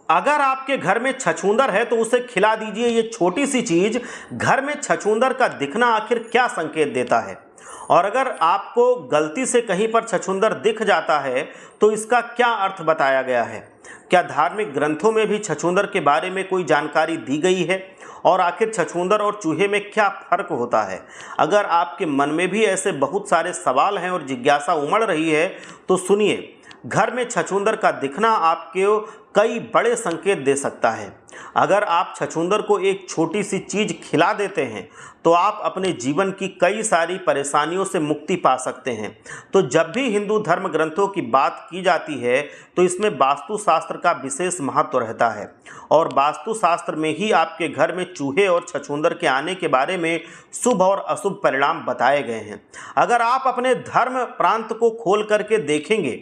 अगर आपके घर में छछूंदर है तो उसे खिला दीजिए ये छोटी सी चीज। घर में छछूंदर का दिखना आखिर क्या संकेत देता है, और अगर आपको गलती से कहीं पर छछूंदर दिख जाता है तो इसका क्या अर्थ बताया गया है? क्या धार्मिक ग्रंथों में भी छछूंदर के बारे में कोई जानकारी दी गई है? और आखिर छछूंदर और चूहे में क्या फर्क होता है? अगर आपके मन में भी ऐसे बहुत सारे सवाल हैं और जिज्ञासा उमड़ रही है तो सुनिए, घर में छछूंदर का दिखना आपको कई बड़े संकेत दे सकता है। अगर आप छछूंदर को एक छोटी सी चीज खिला देते हैं तो आप अपने जीवन की कई सारी परेशानियों से मुक्ति पा सकते हैं। तो जब भी हिंदू धर्म ग्रंथों की बात की जाती है तो इसमें वास्तु शास्त्र का विशेष महत्व रहता है, और वास्तु शास्त्र में ही आपके घर में चूहे और छछूंदर के आने के बारे में शुभ और अशुभ परिणाम बताए गए हैं। अगर आप अपने धर्म प्रांत को खोल करके देखेंगे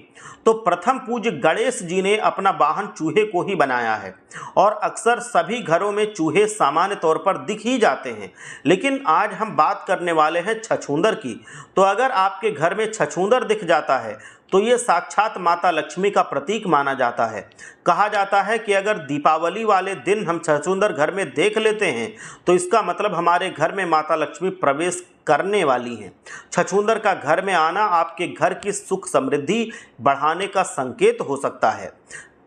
तो प्रथम पूज्य गणेश जी ने अपना वाहन चूहे को ही बनाया है, और अक्सर सभी घरों में चूहे सामान्य तौर पर दिख ही जाते हैं। लेकिन आज हम बात करने वाले हैं छछूंदर की। तो अगर आपके घर में छछूंदर दिख जाता है तो ये साक्षात माता लक्ष्मी का प्रतीक माना जाता है। कहा जाता है कि अगर दीपावली वाले दिन हम छछूंदर घर में देख लेते हैं तो इसका मतलब हमारे घर में माता लक्ष्मी प्रवेश करने वाली हैं। छछूंदर का घर में आना आपके घर की सुख समृद्धि बढ़ाने का संकेत हो सकता है।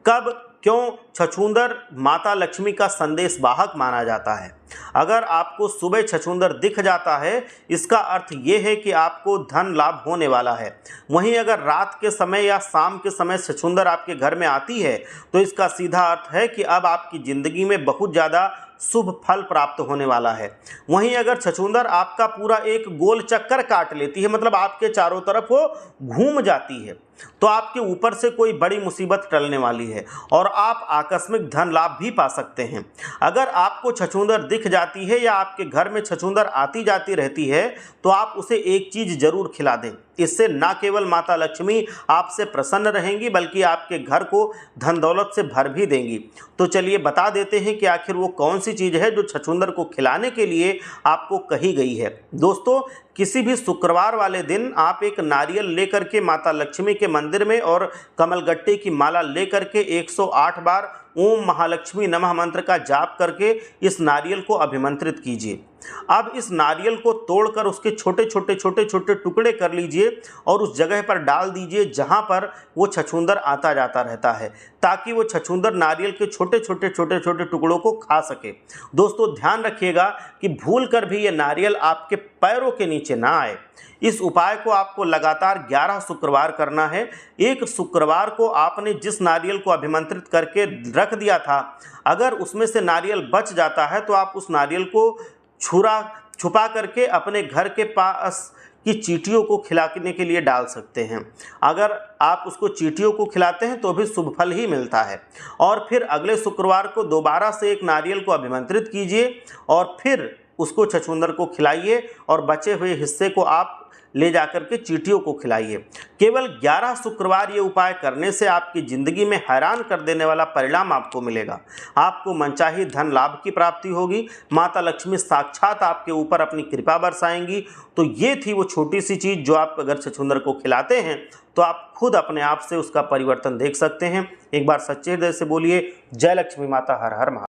कब क्यों छछूंदर माता लक्ष्मी का संदेश वाहक माना जाता है? अगर आपको सुबह छछूंदर दिख जाता है इसका अर्थ ये है कि आपको धन लाभ होने वाला है। वहीं अगर रात के समय या शाम के समय छछूंदर आपके घर में आती है तो इसका सीधा अर्थ है कि अब आपकी ज़िंदगी में बहुत ज़्यादा शुभ फल प्राप्त होने वाला है। वहीं अगर छछूंदर आपका पूरा एक गोल चक्कर काट लेती है, मतलब आपके चारों तरफ वो घूम जाती है, तो आपके ऊपर से कोई बड़ी मुसीबत टलने वाली है और आप आकस्मिक धन लाभ भी पा सकते हैं। अगर आपको छछूंदर दिख जाती है या आपके घर में छछूंदर आती जाती रहती है तो आप उसे एक चीज़ जरूर खिला दें। इससे न केवल माता लक्ष्मी आपसे प्रसन्न रहेंगी बल्कि आपके घर को धन दौलत से भर भी देंगी। तो चलिए बता देते हैं कि आखिर वो कौन सी चीज़ है जो छछूंदर को खिलाने के लिए आपको कही गई है। दोस्तों, किसी भी शुक्रवार वाले दिन आप एक नारियल लेकर के माता लक्ष्मी के मंदिर में और कमलगट्टे की माला लेकर के 108 बार ओम महालक्ष्मी नमः मंत्र का जाप करके इस नारियल को अभिमंत्रित कीजिए। अब इस नारियल को तोड़कर उसके छोटे छोटे टुकड़े कर लीजिए और उस जगह पर डाल दीजिए जहां पर वो छछूंदर आता जाता रहता है, ताकि वो छछूंदर नारियल के छोटे छोटे टुकड़ों को खा सके। दोस्तों, ध्यान रखिएगा कि भूल कर भी ये नारियल आपके पैरों के नीचे ना आए। इस उपाय को आपको लगातार 11 शुक्रवार करना है। एक शुक्रवार को आपने जिस नारियल को अभिमंत्रित करके रख दिया था, अगर उसमें से नारियल बच जाता है तो आप उस नारियल को छुपा करके अपने घर के पास की चींटियों को खिलाने के लिए डाल सकते हैं। अगर आप उसको चींटियों को खिलाते हैं तो भी शुभ फल ही मिलता है। और फिर अगले शुक्रवार को दोबारा से एक नारियल को अभिमंत्रित कीजिए और फिर उसको छछूंदर को खिलाइए और बचे हुए हिस्से को आप ले जाकर के चींटियों को खिलाइए। केवल 11 शुक्रवार ये उपाय करने से आपकी ज़िंदगी में हैरान कर देने वाला परिणाम आपको मिलेगा। आपको मनचाही धन लाभ की प्राप्ति होगी, माता लक्ष्मी साक्षात आपके ऊपर अपनी कृपा बरसाएंगी। तो ये थी वो छोटी सी चीज़ जो आप अगर छछूंदर को खिलाते हैं तो आप खुद अपने आप से उसका परिवर्तन देख सकते हैं। एक बार सच्चे हृदय से बोलिए, जय लक्ष्मी माता, हर हर महादेव।